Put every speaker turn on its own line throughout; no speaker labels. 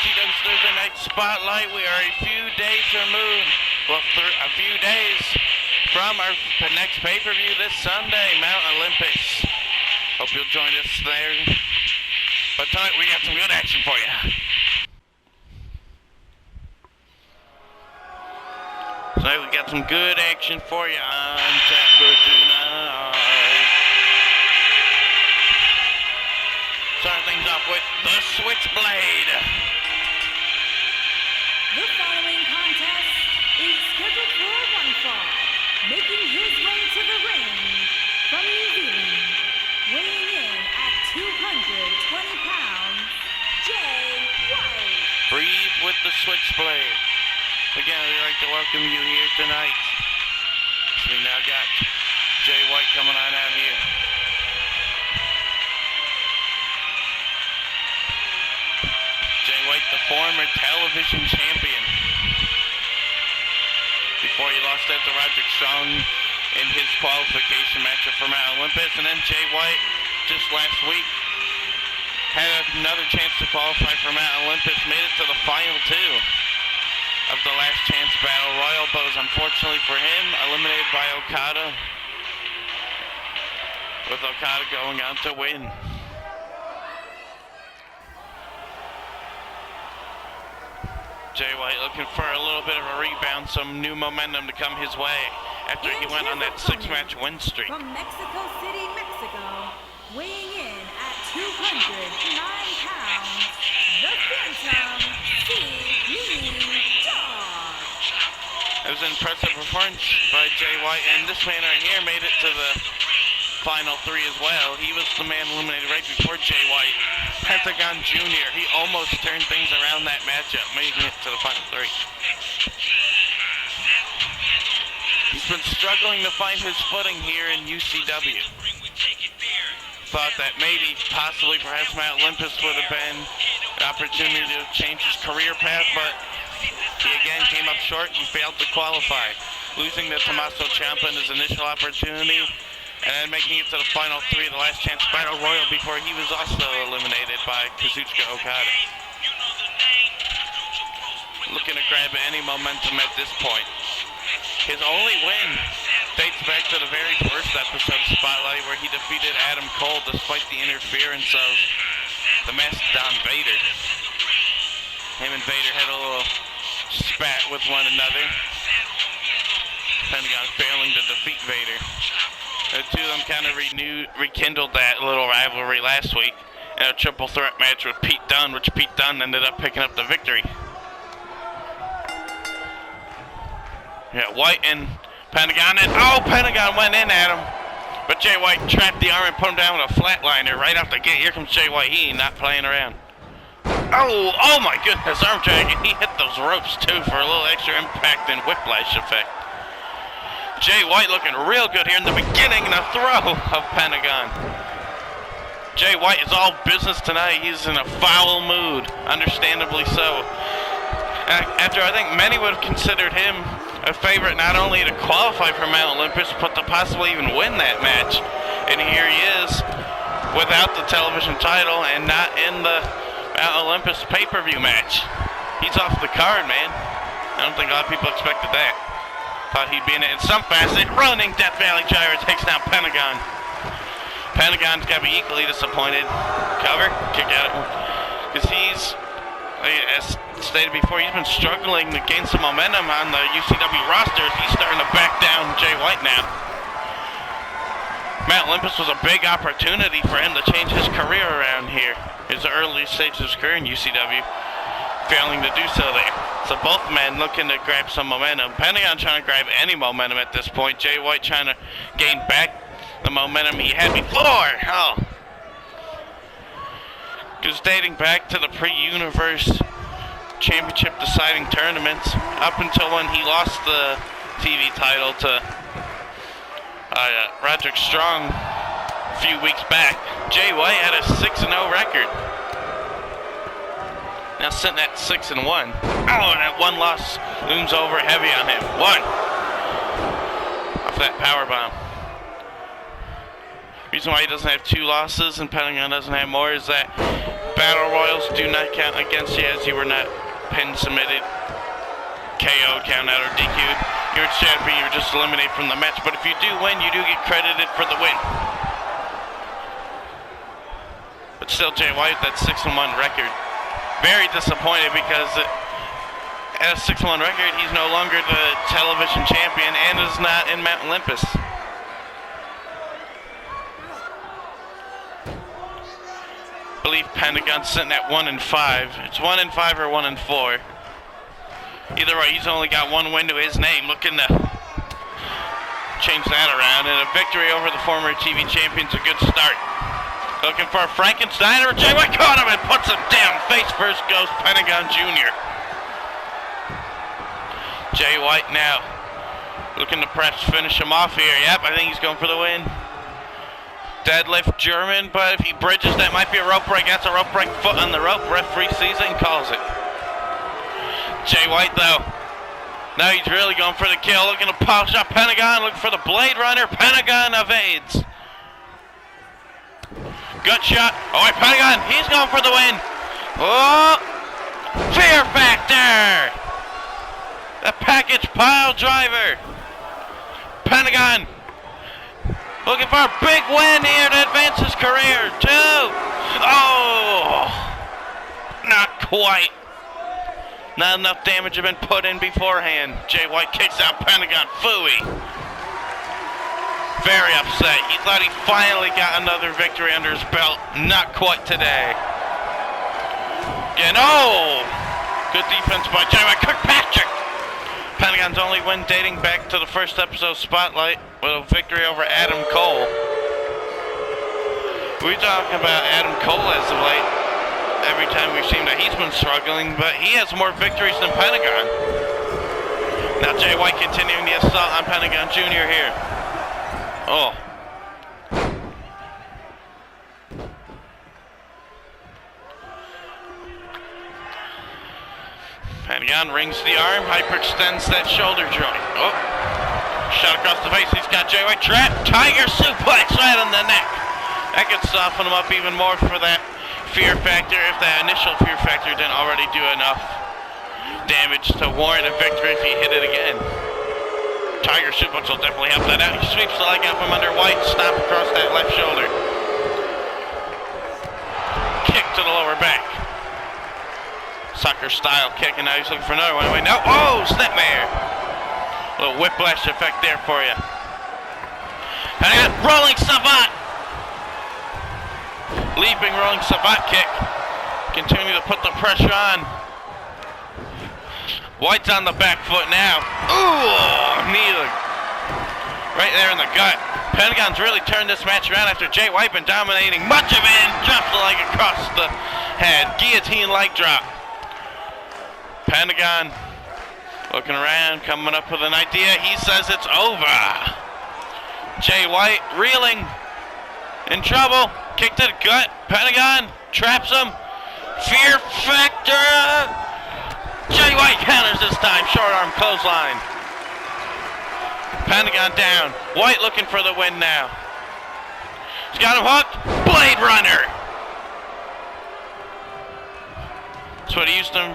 UCW Thursday Night Spotlight. We are a few days removed, a few days from our next pay-per-view this Sunday, Mount Olympus. Hope you'll join us there. But tonight we got some good action for you. Tonight we got some good action for you on Saturday tonight. Starting things off with the Switchblade.
The following contest is scheduled for one fall. Making his way to the ring from New Zealand, weighing in at 220 pounds, Jay White.
Breathe with the Switchblade. Again, we'd like to welcome you here tonight. So we now got Jay White coming on out here. Jay White, the former television champion. Before he lost that to Roderick Strong in his qualification matchup for Mount Olympus. And then Jay White, just last week, had another chance to qualify for Mount Olympus, made it to the final two of the Last Chance Battle Royal, but was unfortunately for him eliminated by Okada, with Okada going on to win. Jay White looking for a little bit of a rebound, some new momentum to come his way after he went on that six-match win streak.
From Mexico City, Mexico, weighing in at 209 pounds, the Phantom,
It was an impressive performance by Jay White, and this man right here made it to the final three as well. He was the man eliminated right before Jay White. Pentagon Jr., he almost turned things around that matchup, making it to the final three. He's been struggling to find his footing here in UCW. Thought that maybe, possibly, perhaps Mount Olympus would have been an opportunity to change his career path, but he again came up short and failed to qualify, losing to Tommaso Ciampa in his initial opportunity, and then making it to the final three of the Last Chance Battle Royal before he was also eliminated by Kazuchika Okada. Looking to grab any momentum at this point. His only win dates back to the very first episode of Spotlight, where he defeated Adam Cole despite the interference of the Mastodon Vader. Him and Vader had a little spat with one another. Pentagon failing to defeat Vader. The two of them kind of rekindled that little rivalry last week in a triple threat match with Pete Dunne, which Pete Dunne ended up picking up the victory. Yeah, White and Pentagon, and Pentagon went in at him, but Jay White trapped the arm and put him down with a flatliner right off the gate. Here comes Jay White. He ain't not playing around. Oh my goodness, arm drag, and he hit those ropes too for a little extra impact and whiplash effect. Jay White looking real good here in the beginning, and a throw of Pentagon. Jay White is all business tonight. He's in a foul mood, understandably so. After I think many would have considered him a favorite not only to qualify for Mount Olympus, but to possibly even win that match. And here he is, without the television title and not in the Mount Olympus pay-per-view match. He's off the card, man. I don't think a lot of people expected that. Thought he'd be in it in some facet. Running Death Valley Gyro takes down Pentagon. Pentagon's got to be equally disappointed. Cover, kick out it. Because he's, as stated before, he's been struggling to gain some momentum on the UCW roster. He's starting to back down Jay White now. Mount Olympus was a big opportunity for him to change his career around here. His early stages of his career in UCW, failing to do so there. So both men looking to grab some momentum. Pentagon trying to grab any momentum at this point. Jay White trying to gain back the momentum he had before. Because dating back to the pre-Universe Championship deciding tournaments, up until when he lost the TV title to Roderick Strong a few weeks back, Jay White had a 6-0 record. Now sitting at 6-1. And that one loss looms over heavy on him. One. Off that powerbomb. Reason why he doesn't have 2 losses and Pentagon doesn't have more is that Battle Royals do not count against you, as you were not pin submitted, KO, count out, or DQ'd. You're champion, you're just eliminated from the match, but if you do win, you do get credited for the win. But still, Jay White, that 6-1 record. Very disappointed because at a 6-1 record, he's no longer the television champion and is not in Mount Olympus. I believe Pentagon's sitting at 1-5. It's 1-5 or 1-4. Either way, he's only got 1 win to his name. Looking to change that around, and a victory over the former TV champion's a good start. Looking for a Frankenstein, or Jay White caught him and puts him down. Face first goes Pentagon Jr. Jay White now looking to perhaps finish him off here. Yep, I think he's going for the win. Deadlift German, but if he bridges, that might be a rope break. That's a rope break, foot on the rope. Referee sees it and calls it. Jay White, though, now he's really going for the kill. Looking to polish up Pentagon, looking for the Blade Runner. Pentagon evades. Gut shot. Oh, wait, Pentagon, he's going for the win. Oh, Fear Factor. The package pile driver. Pentagon looking for a big win here to advance his career. 2. Oh, not quite. Not enough damage had been put in beforehand. Jay White kicks out Pentagon. Phooey. Very upset. He thought he finally got another victory under his belt. Not quite today. Again, oh! Good defense by Jay White. Kirkpatrick! Pentagon's only win dating back to the first episode of Spotlight with a victory over Adam Cole. We talking about Adam Cole as of late. Every time we've seen that he's been struggling, but he has more victories than Pentagon. Now Jay White continuing the assault on Pentagon Jr. here. Oh. Pentagon rings the arm, hyperextends that shoulder joint. Oh. Shot across the face, he's got Jay White trapped. Tiger suplex right on the neck. That could soften him up even more for that Fear Factor, if that initial Fear Factor didn't already do enough damage to warrant a victory if he hit it again. Tiger suplex will definitely help that out. He sweeps the leg out from under White, stomp across that left shoulder. Kick to the lower back. Sucker style kick, and now he's looking for another one. Wait, no, oh, snapmare. A little whiplash effect there for you. And I got rolling savant. Leaping rolling savant kick. Continue to put the pressure on. White's on the back foot now. Ooh, knee right there in the gut. Pentagon's really turned this match around after Jay White been dominating much of it. Drops the leg across the head. Guillotine leg drop. Pentagon looking around, coming up with an idea. He says it's over. Jay White reeling, in trouble. Kick to the gut. Pentagon traps him. Fear Factor. Jay White counters this time. Short arm clothesline. Pentagon down. White looking for the win now. He's got him hooked. Blade Runner. That's what he used to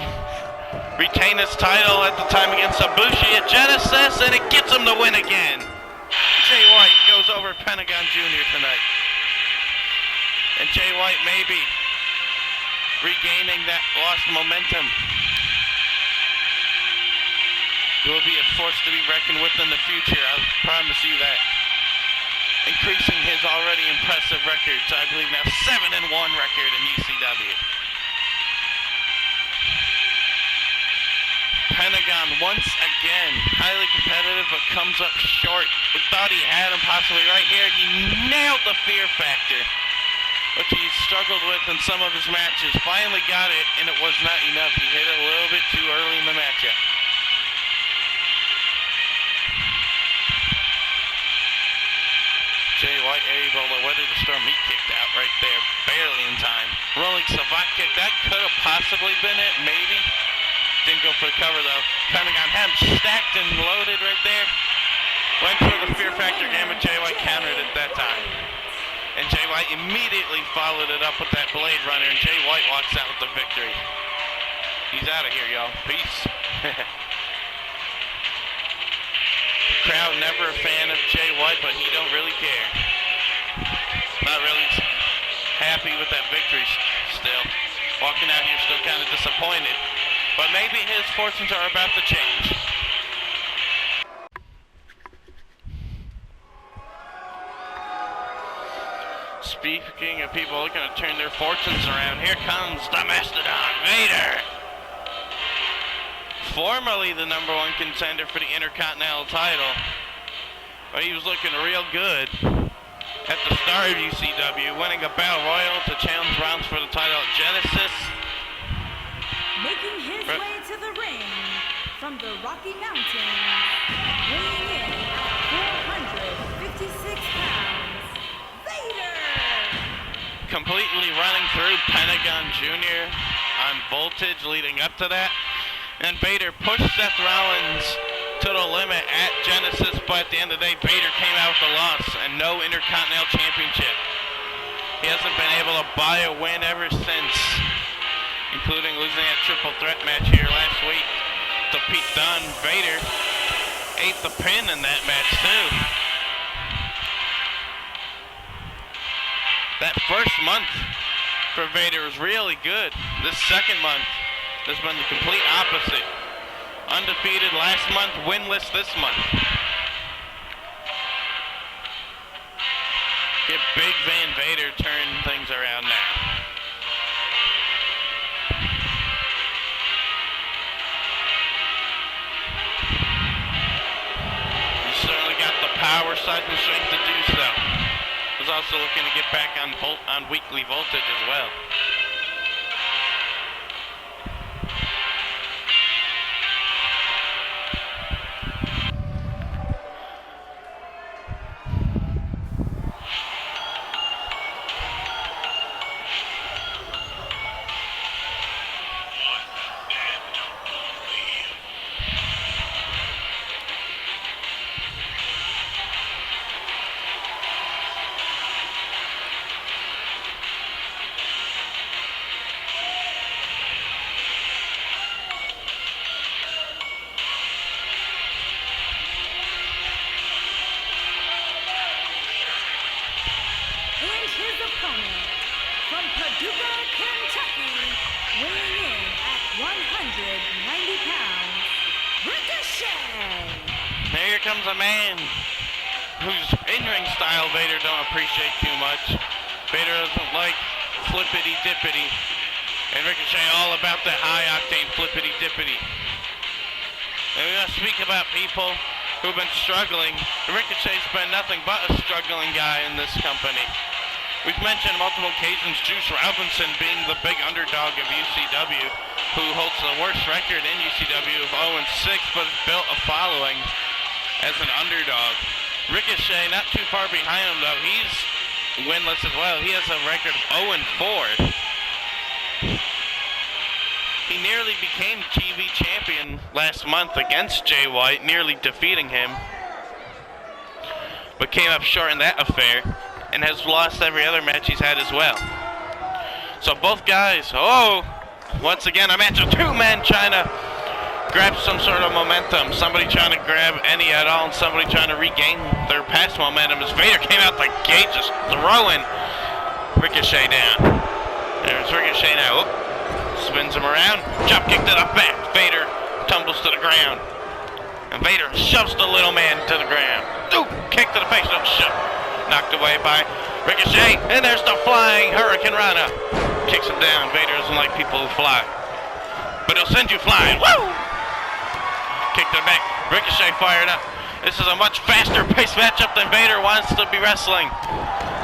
retain his title at the time against Ibushi at Genesis, and it gets him the win again. Jay White goes over Pentagon Jr. tonight. And Jay White maybe regaining that lost momentum. He will be a force to be reckoned with in the future, I promise you that. Increasing his already impressive record to, I believe, now 7-1 record in UCW. Pentagon once again, highly competitive, but comes up short. We thought he had him possibly right here. He nailed the Fear Factor, which he struggled with in some of his matches. Finally got it, and it was not enough. He hit it a little bit too early in the matchup. Jay White able to weather the storm. He kicked out right there, barely in time. Rolling savant kick, that could have possibly been it, maybe. Didn't go for the cover though. Pentagon had him stacked and loaded right there. Went for the Fear Factor game, but Jay White countered at that time. White immediately followed it up with that Blade Runner, and Jay White walks out with the victory. He's out of here, y'all. Peace. Crowd never a fan of Jay White, but he don't really care. Not really happy with that victory still. Walking out here still kind of disappointed. But maybe his fortunes are about to change. Speaking of people looking to turn their fortunes around, here comes the Mastodon, Vader! Formerly the #1 contender for the Intercontinental title, but he was looking real good at the start of UCW, winning a Battle Royal to challenge Rounds for the title at Genesis.
Making his way to the ring from the Rocky Mountains, weighing in at 456 pounds, Vader!
Completely running through Pentagon Jr. on Voltage leading up to that. And Vader pushed Seth Rollins to the limit at Genesis, but at the end of the day, Vader came out with a loss and no Intercontinental Championship. He hasn't been able to buy a win ever since, including losing that triple threat match here last week to Pete Dunne. Vader ate the pin in that match too. That first month for Vader was really good. This second month has been the complete opposite. Undefeated last month, winless this month. Get Big Van Vader turn things around now. He's certainly got the power, size, and strength to do so. He's also looking to get back on weekly Voltage as well. Here comes a man whose in-ring style Vader don't appreciate too much. Vader doesn't like flippity-dippity. And Ricochet all about that high-octane flippity-dippity. And we're going to speak about people who've been struggling. Ricochet's been nothing but a struggling guy in this company. We've mentioned on multiple occasions Juice Robinson being the big underdog of UCW, who holds the worst record in UCW of 0-6, but has built a following as an underdog. Ricochet, not too far behind him though, he's winless as well. He has a record of 0-4. He nearly became TV champion last month against Jay White, nearly defeating him, but came up short in that affair, and has lost every other match he's had as well. So both guys, once again a match of two men trying to grab some sort of momentum. Somebody trying to grab any at all, and somebody trying to regain their past momentum as Vader came out the gate just throwing Ricochet down. There's Ricochet now. Spins him around, jump kick to the back. Vader tumbles to the ground, and Vader shoves the little man to the ground. Kick to the face, shove. Knocked away by Ricochet, and there's the flying Hurricane Rana. Kicks him down. Vader doesn't like people who fly, but he'll send you flying. Woo! Kick to the back. Ricochet fired up. This is a much faster paced matchup than Vader wants to be wrestling.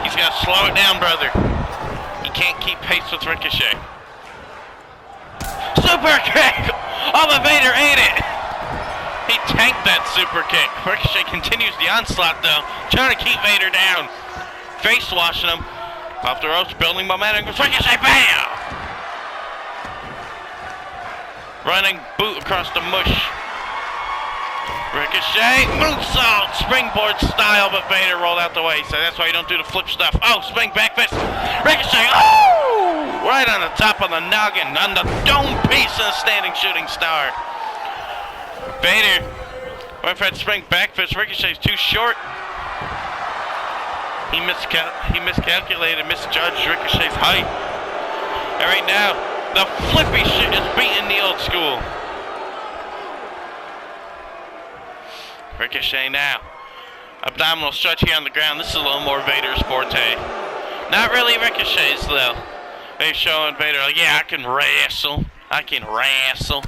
He's got to slow it down, brother. He can't keep pace with Ricochet. Super kick! But Vader ate it! He tanked that super kick. Ricochet continues the onslaught though, trying to keep Vader down. Face washing him. Off the ropes, building momentum. Ricochet, bam! Running boot across the mush. Ricochet, moonsault, springboard style, but Vader rolled out the way, so that's why you don't do the flip stuff. Oh, spring back fist. Ricochet, oh! Right on the top of the noggin, on the dome piece of the standing shooting star. Vader went for that spring back fist. Ricochet's too short. He miscalculated, misjudged Ricochet's height. And right now, the flippy shit is beating the old school. Ricochet now. Abdominal stretch here on the ground. This is a little more Vader's forte. Not really Ricochet's though. They're showing Vader like, yeah, I can wrestle. I can wrestle.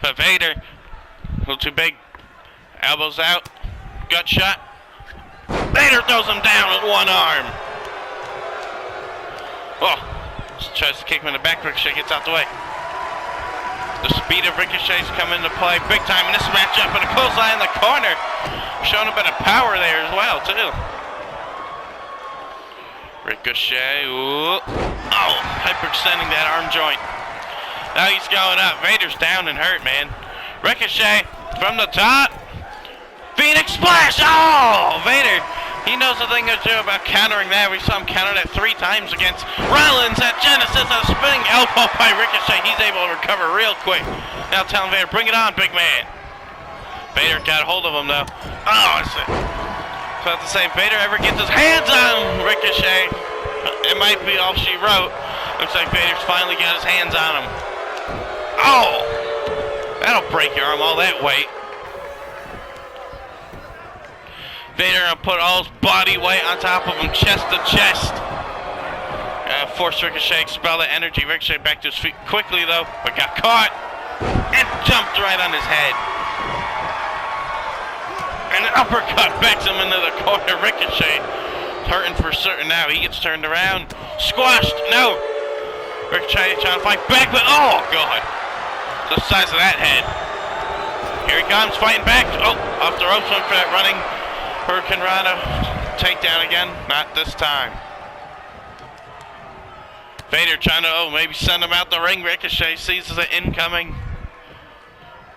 But Vader, a little too big. Elbows out. Gut shot. Vader throws him down with one arm. Oh, just tries to kick him in the back. Ricochet gets out the way. The speed of Ricochet's come into play big time in this matchup, and a clothesline in the corner. Showing a bit of power there as well, too. Ricochet, ooh. Oh, hyperextending that arm joint. Now he's going up. Vader's down and hurt, man. Ricochet from the top. Phoenix Splash! Oh, Vader. He knows a thing or two about countering that. We saw him counter that 3 times against Rollins at Genesis. A spinning elbow by Ricochet. He's able to recover real quick. Now telling Vader, bring it on, big man. Vader got a hold of him, though. Oh, that's it. So I have to say, if Vader ever gets his hands on Ricochet, it might be all she wrote. Looks like Vader's finally got his hands on him. Oh! That'll break your arm, all that weight. Vader gonna put all his body weight on top of him, chest to chest. Forced Ricochet, expel the energy. Ricochet back to his feet quickly though, but got caught and jumped right on his head. An uppercut backs him into the corner. Ricochet hurting for certain now. He gets turned around, squashed. No, Ricochet trying to fight back, but oh god, the size of that head. Here he comes, fighting back. Oh, off the ropes, went for that running Hurricane Rana takedown again. Not this time. Vader trying to, maybe send him out the ring. Ricochet sees the incoming.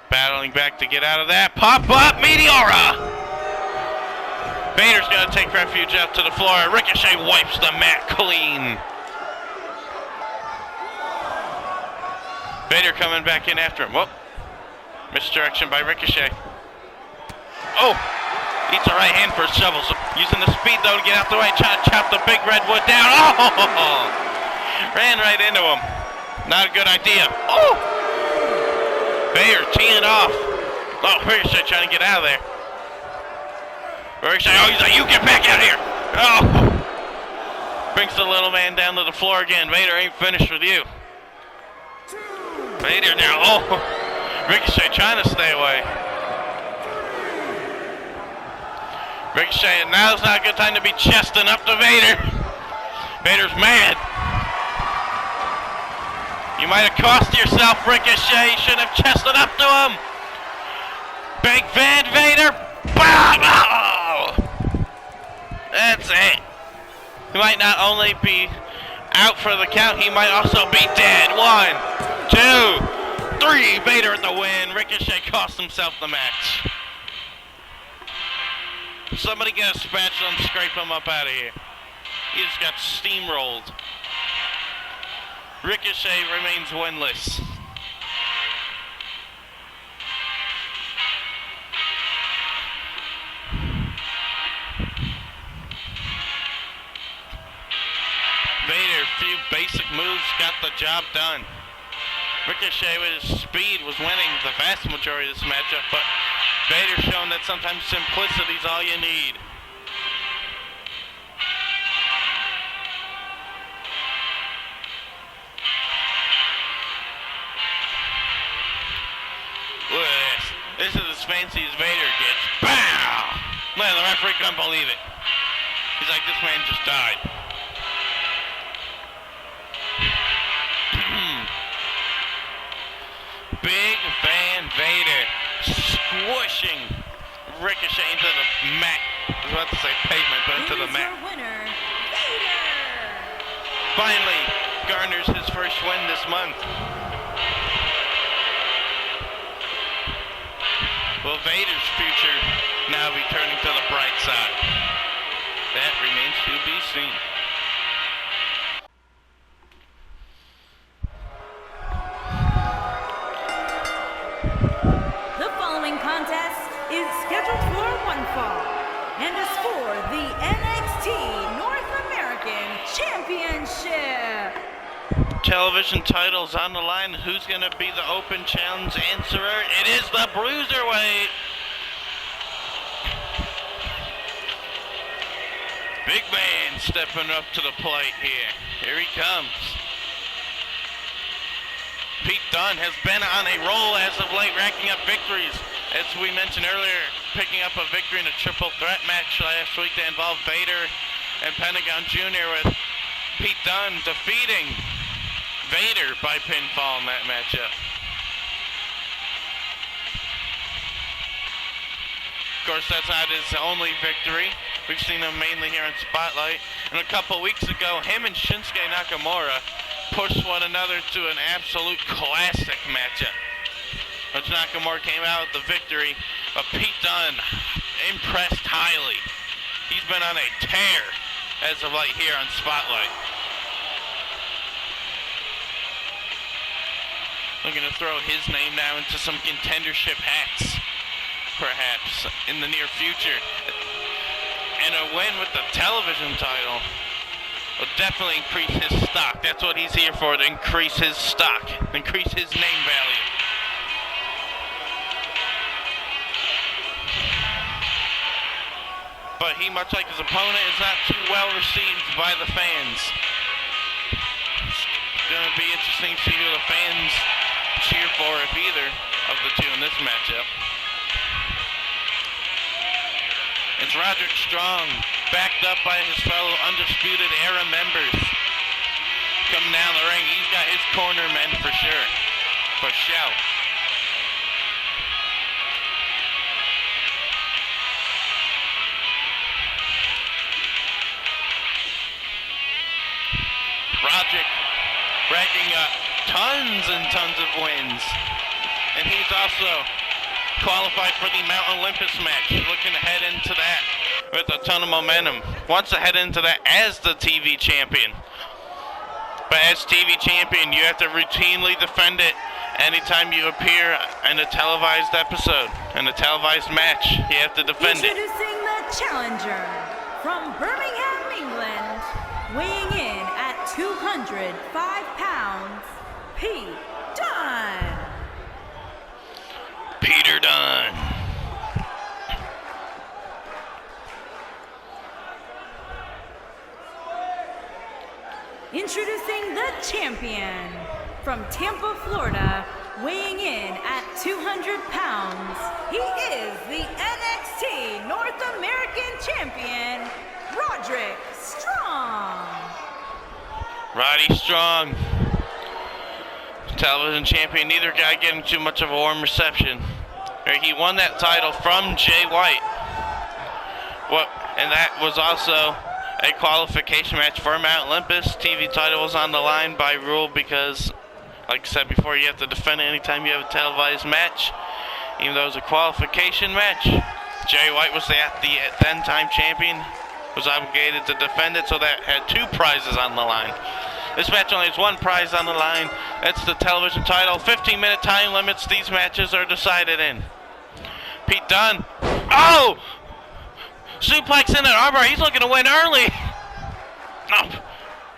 Battling back to get out of that. Pop-up Meteora! Vader's going to take refuge out to the floor. Ricochet wipes the mat clean. Vader coming back in after him. Whoop. Misdirection by Ricochet. Oh! Eats a right hand for a shovel. So using the speed though to get out the way. Trying to chop the big redwood down. Oh! Ran right into him. Not a good idea. Oh! Vader teeing off. Oh, Ricochet trying to get out of there. Ricochet, oh, he's like, you get back out here. Oh! Brings the little man down to the floor again. Vader ain't finished with you. Vader now. Oh! Ricochet trying to stay away. Ricochet, and now's not a good time to be chesting up to Vader. Vader's mad. You might have cost yourself, Ricochet. You should have chested up to him. Big Van Vader. Bow! That's it. He might not only be out for the count, he might also be dead. 1, 2, 3. Vader at the win. Ricochet cost himself the match. Somebody get a spatula and scrape him up out of here. He just got steamrolled. Ricochet remains winless. Vader, few basic moves, got the job done. Ricochet with his speed was winning the vast majority of this matchup, but Vader showing that sometimes simplicity is all you need. Look at this. This is as fancy as Vader gets. Bow! Man, the referee couldn't believe it. He's like, this man just died. Big Van Vader squishing Ricochet into the mat. I was about to say pavement, but into the mat.
Winner, Vader.
Finally garners his first win this month. Will Vader's future now be turning to the bright side? That remains to be seen.
The following contest is scheduled for one fall and is for the NXT North American Championship.
Television titles on the line. Who's going to be the open challenge answerer? It is the Bruiserweight. Big man stepping up to the plate here. Here he comes. Pete Dunne has been on a roll as of late, racking up victories. As we mentioned earlier, picking up a victory in a triple threat match last week that involved Vader and Pentagon Jr. with Pete Dunne defeating Vader by pinfall in that matchup. Of course, that's not his only victory. We've seen him mainly here on Spotlight. And a couple weeks ago, him and Shinsuke Nakamura pushed one another to an absolute classic matchup, which Nakamura came out with the victory, but Pete Dunne impressed highly. He's been on a tear as of late here on Spotlight. Looking to throw his name now into some contendership hats, perhaps, in the near future. And a win with the television title will definitely increase his stock. That's what he's here for, to increase his stock, increase his name value. But he, much like his opponent, is not too well received by the fans. It's going to be interesting to see who the fans cheer for, if either of the two in this matchup. It's Roderick Strong, backed up by his fellow Undisputed Era members. Coming down the ring, he's got his corner men for sure. For show. Roderick racking up tons and tons of wins. And he's also qualified for the Mount Olympus match. Looking to head into that with a ton of momentum. Wants to head into that as the TV champion. But as TV champion, you have to routinely defend it anytime you appear in a televised episode, in a televised match. You have to defend it.
Introducing the challenger from Birmingham, England, weighing in at 205 pounds, Pete Dunne.
Peter Dunne.
Introducing the champion from Tampa, Florida, weighing in at 200 pounds. He is the NXT North American Champion, Roderick Strong.
Roddy Strong, television champion. Neither guy getting too much of a warm reception. He won that title from Jay White. And that was also a qualification match for Mount Olympus. TV title was on the line by rule because, like I said before, you have to defend it anytime you have a televised match. Even though it was a qualification match, Jay White was the then-time champion, was obligated to defend it, so that had two prizes on the line. This match only has one prize on the line. That's the television title. 15-minute time limits these matches are decided in. Pete Dunne. Oh! Suplex in an armbar. He's looking to win early. No.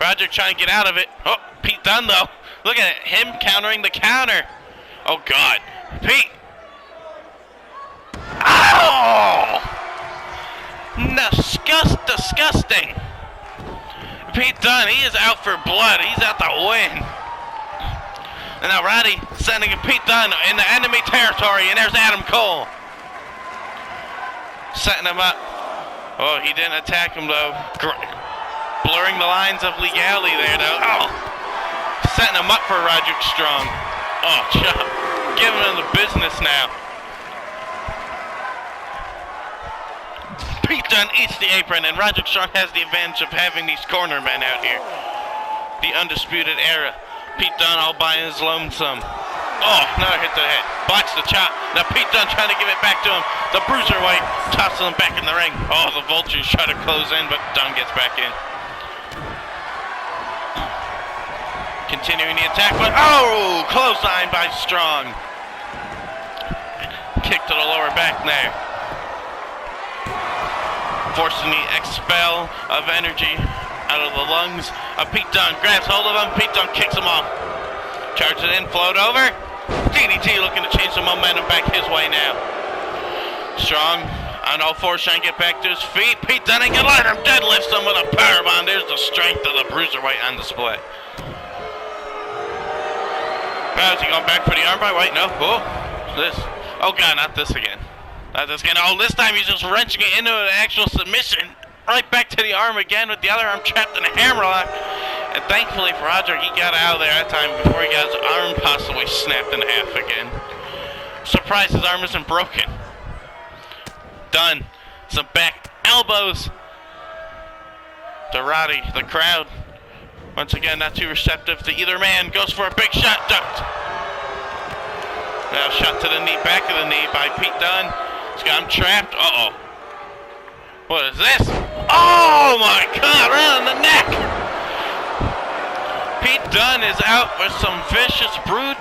Roger trying to get out of it. Oh, Pete Dunne, though. Look at him countering the counter. Oh, God. Pete. Oh! Disgusting. Pete Dunne, he is out for blood. He's out to win. And now Roddy sending Pete Dunne in the enemy territory, and there's Adam Cole. Setting him up. Oh, he didn't attack him, though. Blurring the lines of legality there, though. Oh! Setting him up for Roderick Strong. Oh, giving him the business now. Pete Dunne eats the apron, and Roderick Strong has the advantage of having these corner men out here. The Undisputed Era. Pete Dunne all by his lonesome. Oh, another hit to the head. Blocks the chop. Now Pete Dunne trying to give it back to him. The Bruiserweight tosses him back in the ring. Oh, the Vultures try to close in, but Dunne gets back in. Continuing the attack, but oh, clothesline by Strong. Kick to the lower back there. Forcing the expel of energy out of the lungs of Pete Dunne. Grabs hold of him. Pete Dunne kicks him off. Charges it in, float over. DDT looking to change the momentum back his way now. Strong on all fours trying to get back to his feet. Pete Dunne ain't gonna let him deadlift him with a powerbomb. There's the strength of the Bruiserweight on display. Now is he going back for the armbar? Wait, no. Oh, this. Oh god, not this again. Not this again. Oh, this time he's just wrenching it into an actual submission. Right back to the arm again with the other arm trapped in a hammerlock. And thankfully for Roderick, he got out of there that time before he got his arm possibly snapped in half again. Surprised his arm isn't broken. Done. Some back elbows to Roddy. The crowd, once again, not too receptive to either man. Goes for a big shot, ducked. Now shot to the knee, back of the knee by Pete Dunne. He's got him trapped. Uh-oh. What is this? Oh my god, right on the neck! Pete Dunne is out with some vicious, brutal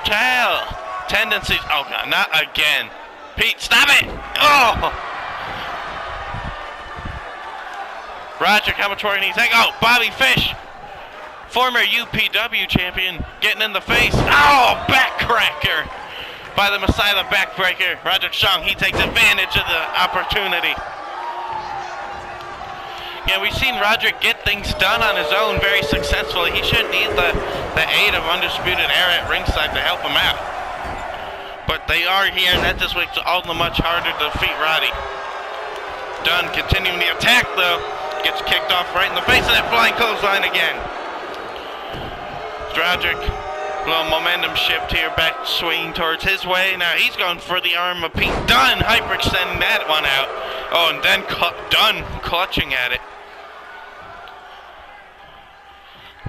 tendencies. Oh god, not again. Pete, stop it! Oh! Roger, how much more can he take? Oh, Bobby Fish, former UPW champion, getting in the face. Oh, backcracker by the Messiah, the backbreaker. Roderick Strong, he takes advantage of the opportunity. Yeah, we've seen Roderick get things done on his own very successfully. He shouldn't need the aid of Undisputed Era at ringside to help him out. But they are here, and that just makes it all the much harder to defeat Roddy. Dunne continuing the attack, though. Gets kicked off right in the face of that flying clothesline again. Roderick, little momentum shift here, back swinging towards his way. Now he's going for the arm of Pete Dunne, hyperextending that one out. Oh, and then Dunne clutching at it.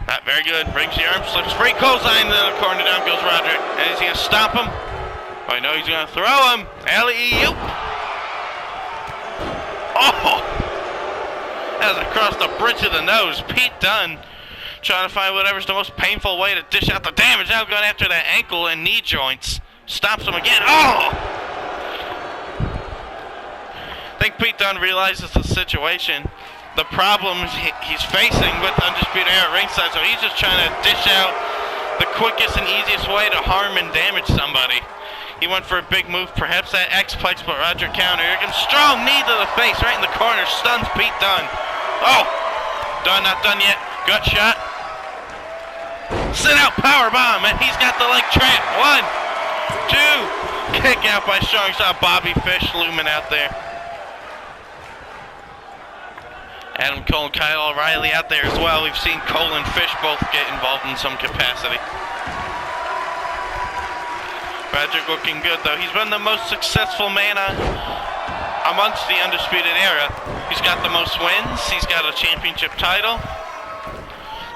Not very good. Brings the arm, slips free, clothesline into the corner. Down goes Roderick. And is he gonna stop him? Oh, I know he's gonna throw him. Alley-oop. Oh! That was across the bridge of the nose. Pete Dunne trying to find whatever's the most painful way to dish out the damage. Now going after that ankle and knee joints. Stops him again. Oh! I think Pete Dunne realizes the situation, the problems he's facing with Undisputed Era at ringside, so he's just trying to dish out the quickest and easiest way to harm and damage somebody. He went for a big move, perhaps that X-Plex, but Roger counter. Here comes strong knee to the face, right in the corner, stuns Pete Dunne. Oh! Dunne not done yet. Gut shot. Sit out power bomb, and he's got the leg trap. 1, 2. Kick out by Strong. Saw Bobby Fish looming out there. Adam Cole and Kyle O'Reilly out there as well. We've seen Cole and Fish both get involved in some capacity. Roderick looking good, though. He's been the most successful man amongst the Undisputed Era. He's got the most wins. He's got a championship title.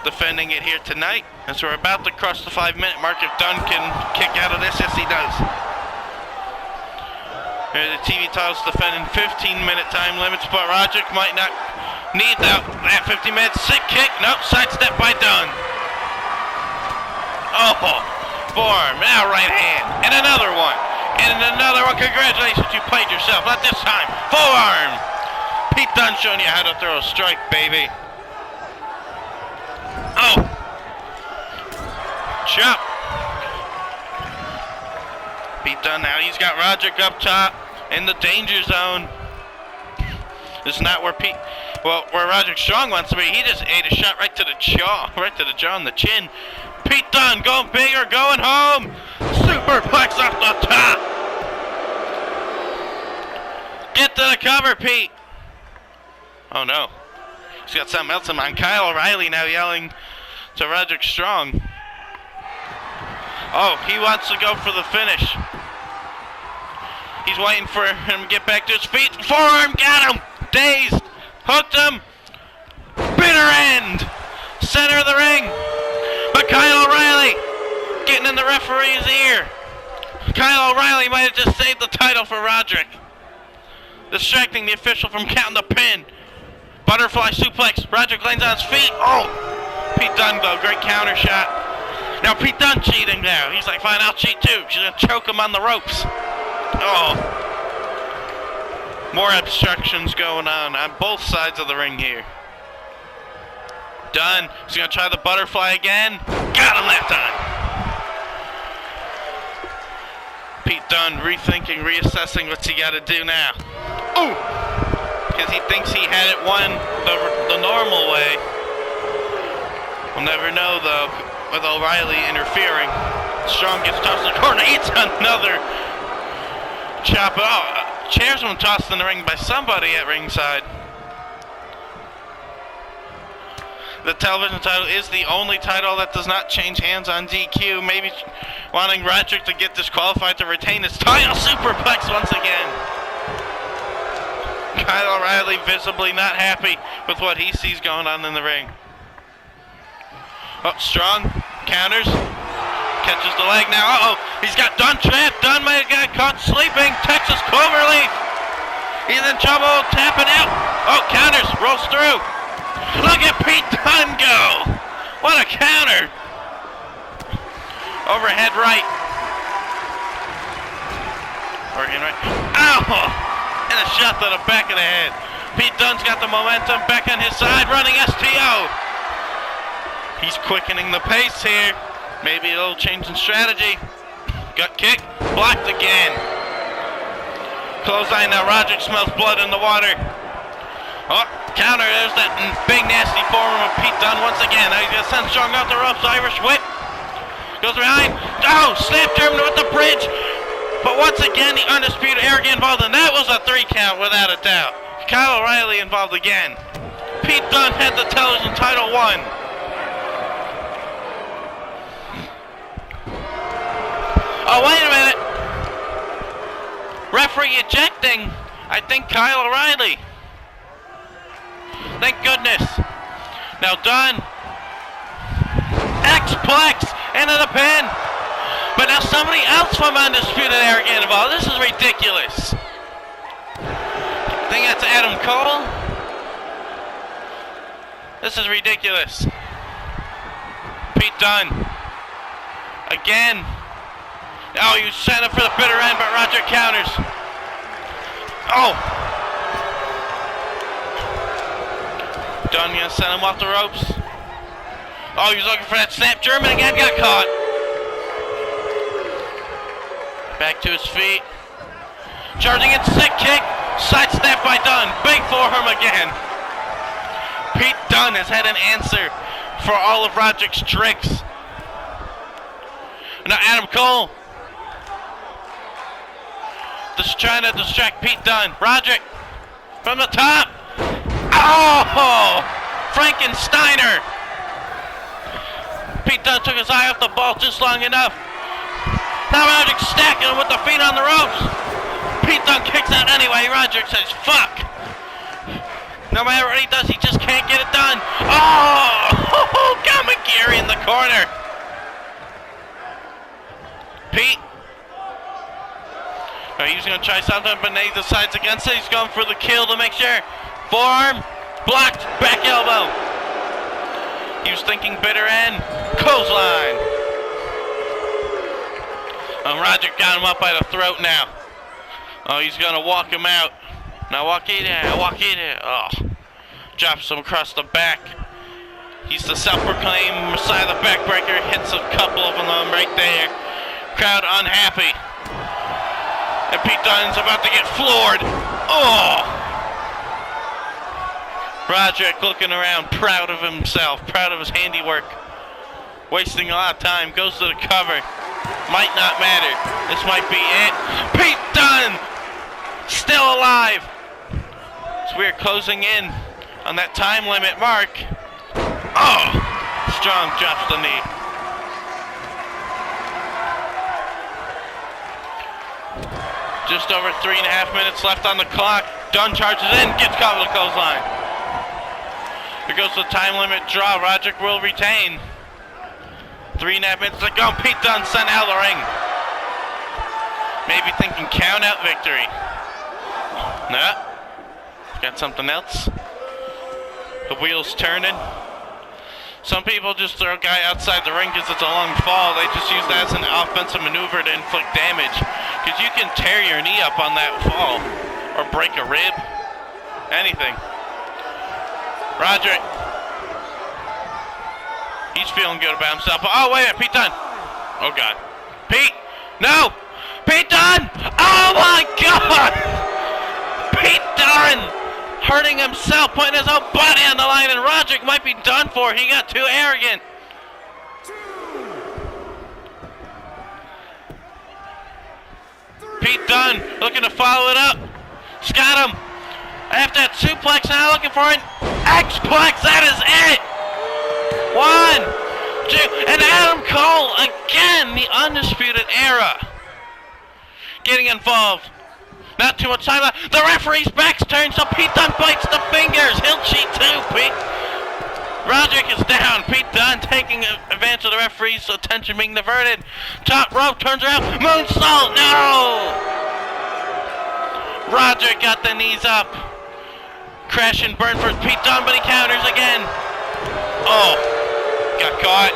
Defending it here tonight. As we're about to cross the 5-minute mark, if Dunne can kick out of this, yes he does. Here the TV title's defending 15-minute time limits, but Roderick might not need that 50 minutes. Sick kick. Nope, sidestep by Dunne. Oh, forearm. Now right hand. And another one. And another one. Congratulations, you played yourself. Not this time. Forearm. Pete Dunne showing you how to throw a strike, baby. Oh. Chop. Pete Dunne now. He's got Roderick up top in the danger zone. This is not where where Roderick Strong wants to be. He just ate a shot right to the jaw and the chin. Pete Dunne going bigger, going home. Superplex off the top. Get to the cover, Pete. Oh no. He's got something else in mind. Kyle O'Reilly now yelling to Roderick Strong. Oh, he wants to go for the finish. He's waiting for him to get back to his feet. Forearm, got him. Dazed. Hooked him. Bitter end. Center of the ring. But Kyle O'Reilly getting in the referee's ear. Kyle O'Reilly might have just saved the title for Roderick. Distracting the official from counting the pin. Butterfly suplex. Roderick lands on his feet. Oh! Pete Dunne though, great counter shot. Now Pete Dunne cheating now. He's like, fine, I'll cheat too. She's gonna choke him on the ropes. Oh. More obstructions going on both sides of the ring here. Dunne, he's gonna try the butterfly again. Got him that time. Pete Dunne rethinking, reassessing what's he gotta do now. Ooh! Because he thinks he had it won the normal way. We'll never know though, with O'Reilly interfering. Strong gets tossed in the corner, eats another chop. Oh, chairs were tossed in the ring by somebody at ringside. The television title is the only title that does not change hands on DQ. Maybe wanting Roderick to get disqualified to retain his title. Superplex once again. Kyle O'Reilly visibly not happy with what he sees going on in the ring. Oh, Strong counters. Catches the leg now. Uh-oh. He's got Dunne trapped. Dunne might have got caught sleeping. Texas Cloverleaf. He's in trouble. Tapping out. Oh, counters. Rolls through. Look at Pete Dunne go! What a counter! Overhead right. Working right. Ow! And a shot to the back of the head. Pete Dunne's got the momentum back on his side, running STO. He's quickening the pace here. Maybe a little change in strategy. Gut kick. Blocked again. Clothesline now. Roderick smells blood in the water. Oh, counter, there's that big nasty form of Pete Dunne once again. Now he's gonna send Strong off the ropes, Irish whip. Goes behind, oh, snap German with the bridge. But once again, the Undisputed Era get involved, and that was a 3 count without a doubt. Kyle O'Reilly involved again. Pete Dunne had the television title won. Oh, wait a minute. Referee ejecting, I think, Kyle O'Reilly. Thank goodness. Now Dunne. X-Plex into the pin. But now somebody else from Undisputed Era getting involved. This is ridiculous. I think that's Adam Cole. This is ridiculous. Pete Dunne. Again. Oh, you set up for the bitter end, but Roger counters. Oh. Dunne gonna send him off the ropes. Oh, he was looking for that snap. German again got caught. Back to his feet. Charging in, sick kick. Side snap by Dunne. Big forearm again. Pete Dunne has had an answer for all of Roderick's tricks. Now Adam Cole. Just trying to distract Pete Dunne. Roderick from the top. Oh! Frankensteiner! Pete Dunne took his eye off the ball just long enough. Now Roderick stacking him with the feet on the ropes. Pete Dunne kicks out anyway. Roderick says, fuck. No matter what he does, he just can't get it done. Oh! Gamagiri in the corner. Pete. Oh, he's going to try something, but Nate decides against it. He's going for the kill to make sure. Forearm, blocked, back elbow. He was thinking bitter end, clothesline. And Roger got him up by the throat now. Oh, he's gonna walk him out. Now walk in there, walk in there. Oh, drops him across the back. He's the self-proclaimed Messiah, the backbreaker. Hits a couple of them right there. Crowd unhappy. And Pete Dunne's about to get floored. Oh! Roderick looking around, proud of himself, proud of his handiwork. Wasting a lot of time, goes to the cover. Might not matter. This might be it. Pete Dunne! Still alive! So we're closing in on that time limit mark. Oh! Strong drops the knee. Just over 3.5 minutes left on the clock. Dunne charges in, gets caught with a clothesline. Here goes the time limit draw. Roderick will retain. 3.5 minutes to go. Pete Dunne sent out of the ring. Maybe thinking count out victory. Nah. Got something else. The wheel's turning. Some people just throw a guy outside the ring because it's a long fall. They just use that as an offensive maneuver to inflict damage. Because you can tear your knee up on that fall. Or break a rib. Anything. Roderick. He's feeling good about himself. Oh, wait a minute. Pete Dunne. Oh, God. Pete. No. Pete Dunne. Oh, my God. Pete Dunne. Hurting himself, putting his own body on the line, and Roderick might be done for. He got too arrogant. Pete Dunne looking to follow it up. He's got him. After that suplex, now looking for an X-plex. That is it. 1, 2, and Adam Cole again, the Undisputed Era, getting involved. Not too much time left. The referee's back's turned, so Pete Dunne bites the fingers. He'll cheat too, Pete. Roderick is down. Pete Dunne taking advantage of the referee's attention being diverted. Top rope turns around. Moonsault. No! Roderick got the knees up. Crash and burn for Pete Dunne, but he counters again. Oh. Got caught.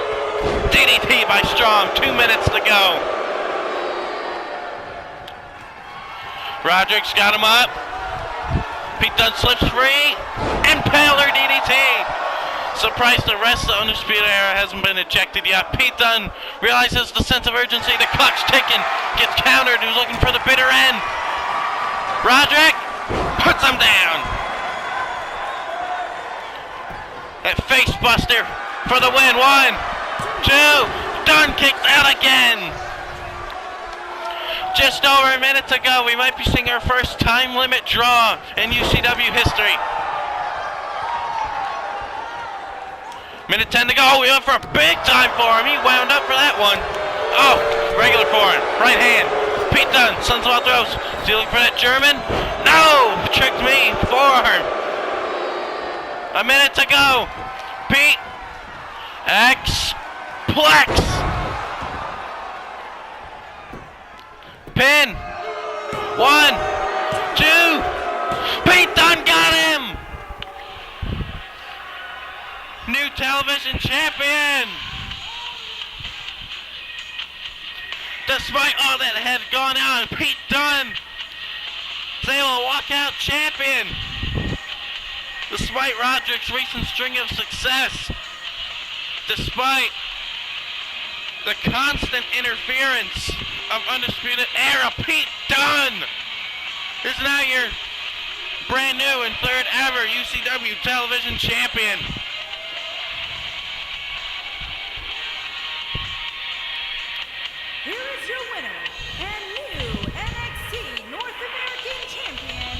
DDT by Strong. 2 minutes to go. Roderick's got him up. Pete Dunne slips free. Impaler DDT. Surprised the rest of the Undisputed Era hasn't been ejected yet. Pete Dunne realizes the sense of urgency. The clock's ticking. Gets countered. Who's looking for the bitter end? Roderick puts him down. That face buster for the win. 1, 2. Dunne kicks out again. Just over a minute to go. We might be seeing our first time limit draw in UCW history. Minute 10 to go. We went for a big time for him. He wound up for that one. Oh, regular forehand. Right hand. Pete Dunne, Sons of Throws. Is he looking for that German? No! Tricked me. Forearm. A minute to go. Pete. X-plex. Pin. 1, 2. Pete Dunne got him. New television champion. Despite all that had gone on, Pete Dunne is able to walk out champion. Despite Roderick's recent string of success. Despite the constant interference of Undisputed Era, Pete Dunne is now your brand new and third ever UCW television champion.
Here is your winner and new NXT North American champion,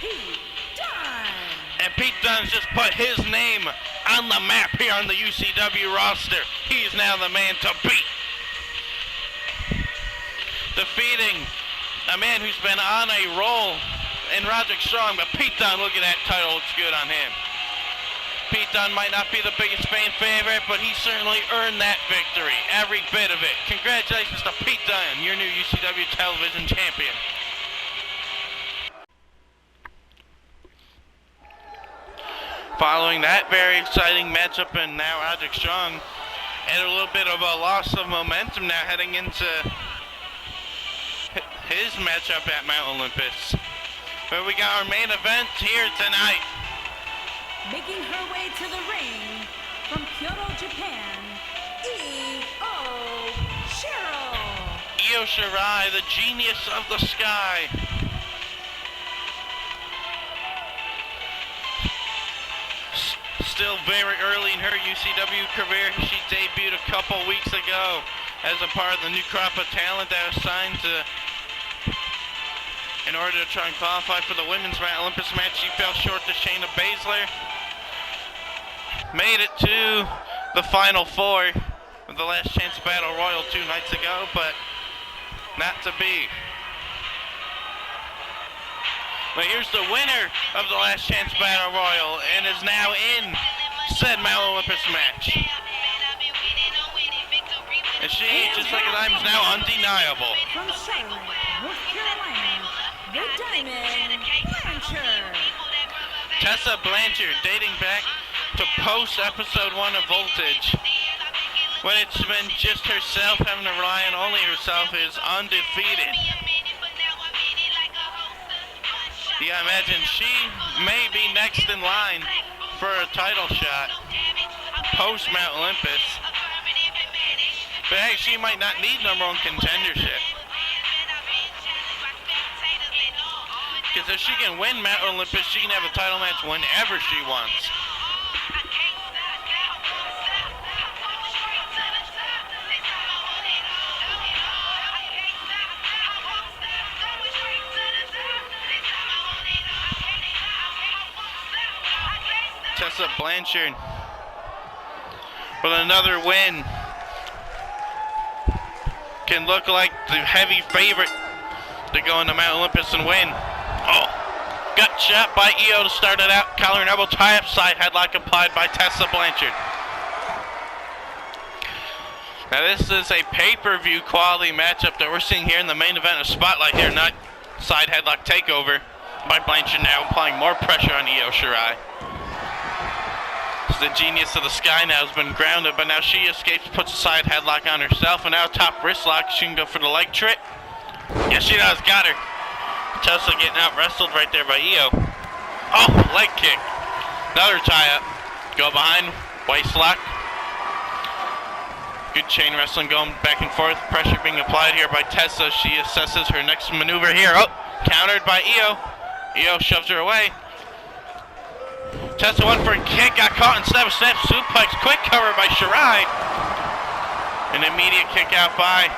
Pete Dunne.
And Pete Dunne's just put his name on the map here on the UCW roster. He's now the man to beat. Defeating a man who's been on a roll in Roderick Strong, but Pete Dunne, look at that title, looks good on him. Pete Dunne might not be the biggest fan favorite, but he certainly earned that victory, every bit of it. Congratulations to Pete Dunne, your new UCW television champion. Following that very exciting matchup, and now Roderick Strong had a little bit of a loss of momentum now heading into his matchup at Mount Olympus. But we got our main event here tonight.
Making her way to the ring from Kyoto, Japan, Io Shirai.
Io Shirai, the genius of the sky. Still very early in her UCW career. She debuted a couple weeks ago as a part of the new crop of talent that was signed in order to try and qualify for the women's Olympus match. She fell short to Shayna Baszler. Made it to the Final Four of the Last Chance Battle Royal 2 nights ago, but not to be. But here's the winner of the Last Chance Battle Royal and is now in said Mount Olympus match. And she, just like I'm, is now undeniable.
From Charlotte, North Carolina, the Diamond Blanchard.
Tessa Blanchard dating back to post-episode 1 of Voltage, when it's been just herself having to rely on only herself, is undefeated. Yeah, I imagine she may be next in line for a title shot post-Mount Olympus. But hey, she might not need #1 contendership. Because if she can win Mount Olympus, she can have a title match whenever she wants. Tessa Blanchard with another win can look like the heavy favorite to go into Mount Olympus and win. Oh, gut shot by Io to start it out. Collar and elbow tie-up, side headlock applied by Tessa Blanchard. Now this is a pay-per-view quality matchup that we're seeing here in the main event of Spotlight here, not side headlock takeover by Blanchard, now applying more pressure on Io Shirai. The genius of the sky now has been grounded, but now she escapes, puts a side headlock on herself, and now top wrist lock. She can go for the leg trick. Yes, she does. Got her. Tessa getting out wrestled right there by Io. Oh, leg kick. Another tie up. Go behind. Waist lock. Good chain wrestling going back and forth. Pressure being applied here by Tessa. She assesses her next maneuver here. Oh, countered by Io. Io shoves her away. Tessa went for a kick, got caught instead of a snap suplex. Quick cover by Shirai. An immediate kick out by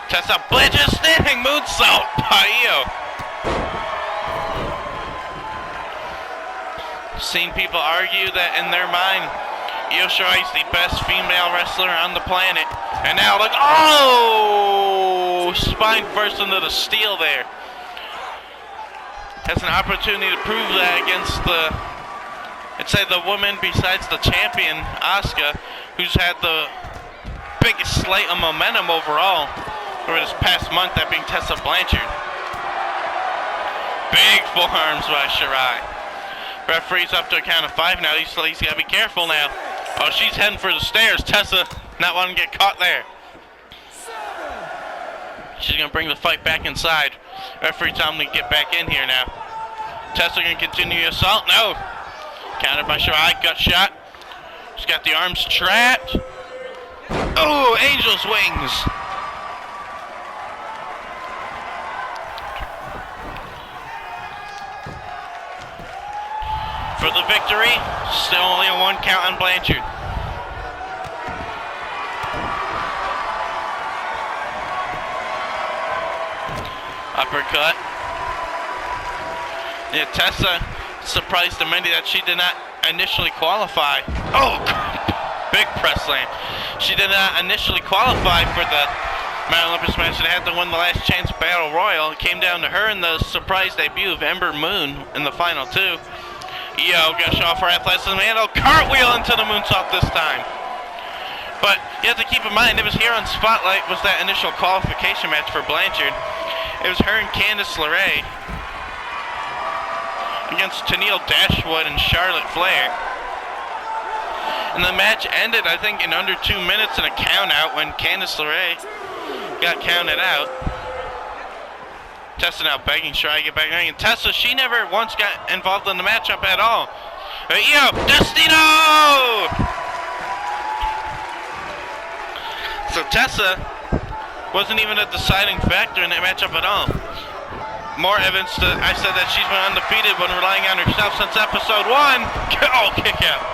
Tessa Blanchard. Standing moonsault by Io. Seen people argue that in their mind, Io Shirai is the best female wrestler on the planet. And now look, oh! Spine first into the steel there. Has an opportunity to prove that against I'd say the woman besides the champion, Asuka, who's had the biggest slate of momentum overall over this past month, that being Tessa Blanchard. Big forearms by Shirai. Referee's up to a count of 5 now. He's got to be careful now. Oh, she's heading for the stairs. Tessa not wanting to get caught there. She's going to bring the fight back inside. Referee telling me to get back in here now. Tessa going to continue the assault. No. Countered by Shirai. Gut shot. She's got the arms trapped. Oh, Angel's wings. For the victory. Still only a 1 count on Blanchard. Uppercut. Yeah, Tessa surprised the many that she did not initially qualify. Oh, big press slam. She did not initially qualify for the Mount Olympus match and had to win the last chance battle royal. It came down to her in the surprise debut of Ember Moon in the final 2. Io got to show off her athleticism and a cartwheel into the moonsault this time. But you have to keep in mind, it was here on Spotlight was that initial qualification match for Blanchard. It was her and Candice LeRae against Tennille Dashwood and Charlotte Flair. And the match ended, I think, in under 2 minutes in a count out when Candice LeRae got counted out. Tessa now begging Shirai to get back in the ring. And Tessa, she never once got involved in the matchup at all. Io, Destino! So Tessa wasn't even a deciding factor in that matchup at all. More evidence that I said that she's been undefeated when relying on herself since episode 1. Oh, kick out.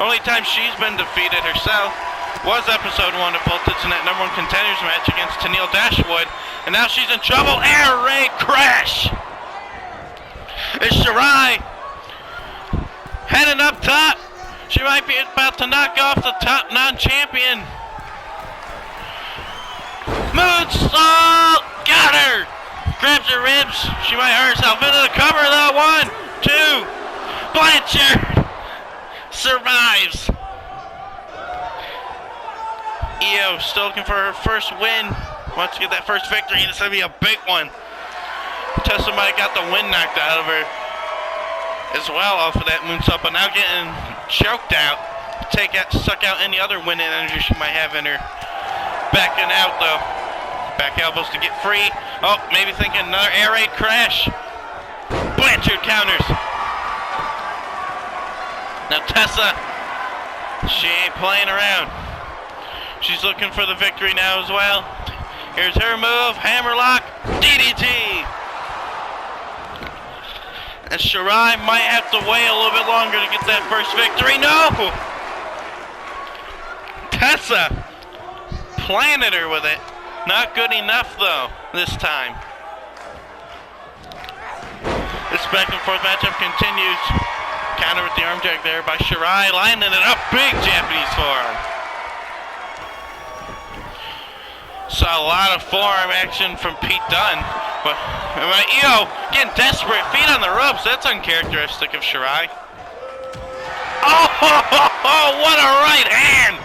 Only time she's been defeated herself was episode 1 of Voltage in that #1 contenders match against Tennille Dashwood. And now she's in trouble. Air raid crash. It's Shirai heading up top. She might be about to knock off the top non-champion. Moonsault! Got her! Grabs her ribs. She might hurt herself into the cover though. 1, 2. Blanchard survives. Io still looking for her first win wants to get that first victory, and it's going to be a big one. Tessa might have got the wind knocked out of her as well off of that moonsault, but now getting choked out. Suck out any other wind energy she might have in her. Backing out though. Back elbows to get free. Oh, maybe thinking another air raid crash. Blanchard counters. Now Tessa, she ain't playing around. She's looking for the victory now as well. Here's her move, hammerlock, DDT. And Shirai might have to wait a little bit longer to get that first victory. No! Tessa planted her with it. Not good enough though, this time. This back and forth matchup continues. Counter with the arm drag there by Shirai, lining it up. Big Japanese forearm. Saw a lot of forearm action from Pete Dunne. But Io getting desperate, feet on the ropes. That's uncharacteristic of Shirai. Oh, what a right hand!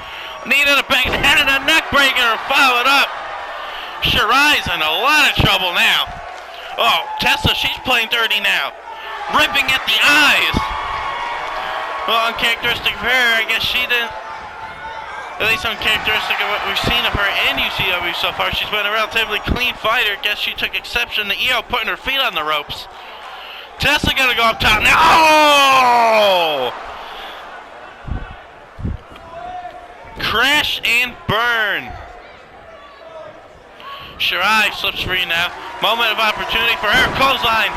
Needed a back hand and a neck breaker to follow it up. Shirai's in a lot of trouble now. Oh, Tessa, she's playing dirty now. Ripping at the eyes. Well, uncharacteristic of her, I guess she didn't. At least uncharacteristic of what we've seen of her in UCW so far. She's been a relatively clean fighter. Guess she took exception to Io putting her feet on the ropes. Tessa gonna go up top now. Oh! Crash and burn. Shirai slips free now. Moment of opportunity for her. Clothesline.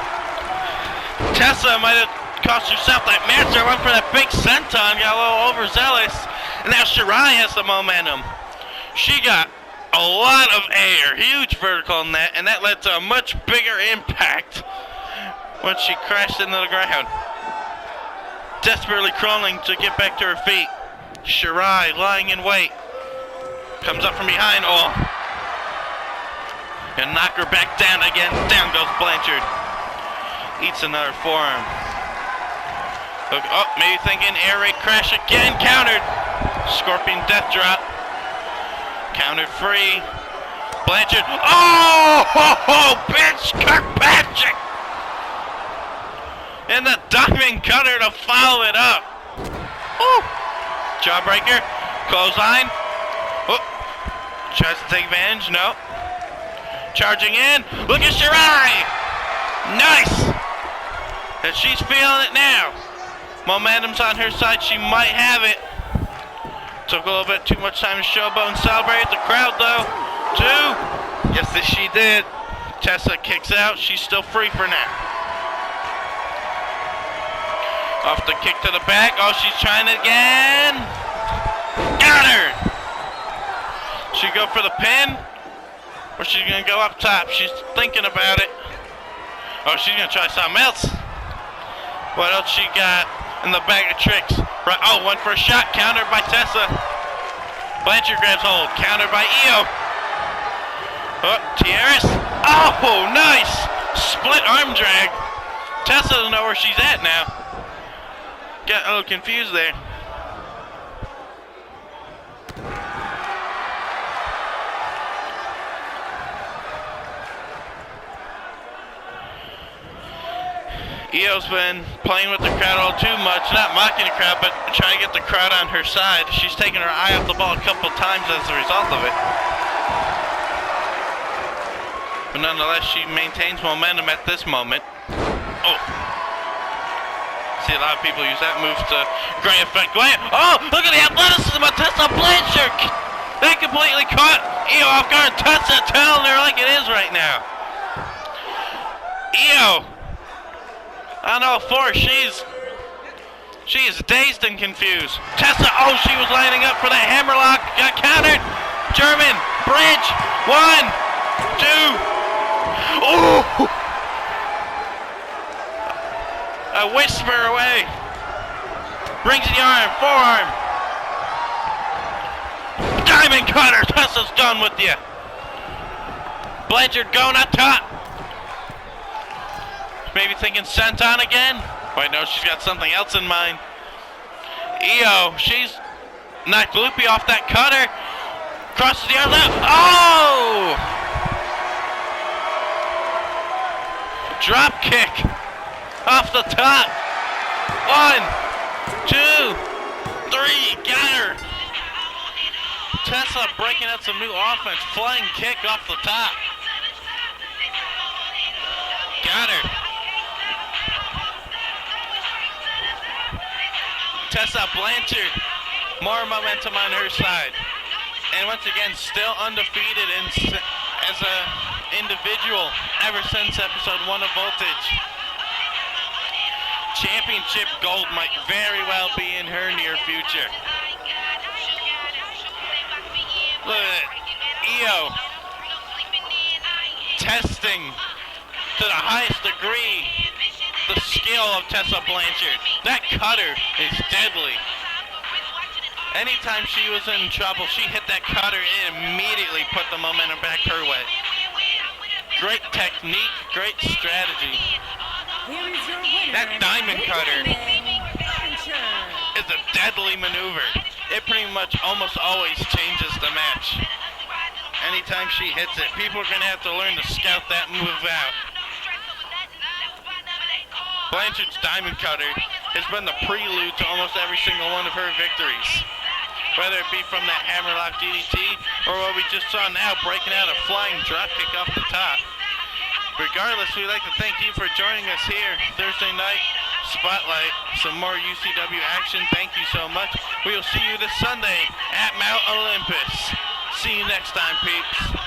Tessa might have cost herself that match. She went for that big senton. Got a little overzealous. And now Shirai has the momentum. She got a lot of air, huge vertical in that, and that led to a much bigger impact when she crashed into the ground. Desperately crawling to get back to her feet. Shirai lying in wait. Comes up from behind. Oh. And knock her back down again. Down goes Blanchard. Eats another forearm. Oh, maybe thinking air raid crash again. Countered. Scorpion death drop. Countered free. Blanchard. Oh, bitch, Kirkpatrick. And the diamond cutter to follow it up. Oh. Jawbreaker. Clothesline. Oh. Tries to take advantage. No. Charging in. Look at Shirai. Nice. And she's feeling it now. Momentum's on her side. She might have it. Took a little bit too much time to showboat and celebrate. The crowd, though, too. Yes, this she did. Tessa kicks out. She's still free for now. Off the kick to the back. Oh, she's trying it again. Got her. She go for the pin, or she's going to go up top. She's thinking about it. Oh, she's going to try something else. What else she got in the bag of tricks? Right. Oh, went for a shot. Countered by Tessa. Blanchard grabs hold. Countered by Io. Oh, Tierras. Oh, nice. Split arm drag. Tessa doesn't know where she's at now. Got a little confused there. Io's been playing with the crowd all too much, not mocking the crowd, but trying to get the crowd on her side. She's taken her eye off the ball a couple times as a result of it. But nonetheless, she maintains momentum at this moment. Oh. See a lot of people use that move to great effect. Oh, look at the athleticism of Tessa Blanchard. They completely caught Io off guard. Tessa telling her like it is right now. Io. On all four, she is dazed and confused. Tessa, oh, she was lining up for that hammerlock. Got countered. German bridge. 1, 2. Oh! A whisper away. Brings the arm, forearm. Diamond cutter. Tessa's done with you. Blanchard going up top. Maybe thinking senton again. Wait, no, she's got something else in mind. Io, she's knocked Loopy off that cutter. Crosses the arm left. Oh! drop kick off the top. 1, 2, 3, got her. Tessa breaking out some new offense, flying kick off the top. Got her. Tessa Blanchard, more momentum on her side. And once again, still undefeated as a individual ever since episode 1 of Voltage. Championship gold might very well be in her near future. Look at it. Io testing to the highest degree the skill of Tessa Blanchard. That cutter is deadly. Anytime she was in trouble, she hit that cutter and immediately put the momentum back her way. Great technique, great strategy.
Here is your winner.
That diamond cutter
Blanchard.
is a deadly maneuver. It pretty much almost always changes the match. Anytime she hits it, people are going to have to learn to scout that move out. Blanchard's diamond cutter has been the prelude to almost every single one of her victories. Whether it be from that hammerlock DDT or what we just saw now, breaking out a flying dropkick off the top. Regardless, we'd like to thank you for joining us here Thursday night, Spotlight, some more UCW action. Thank you so much. We will see you this Sunday at Mount Olympus. See you next time, peeps.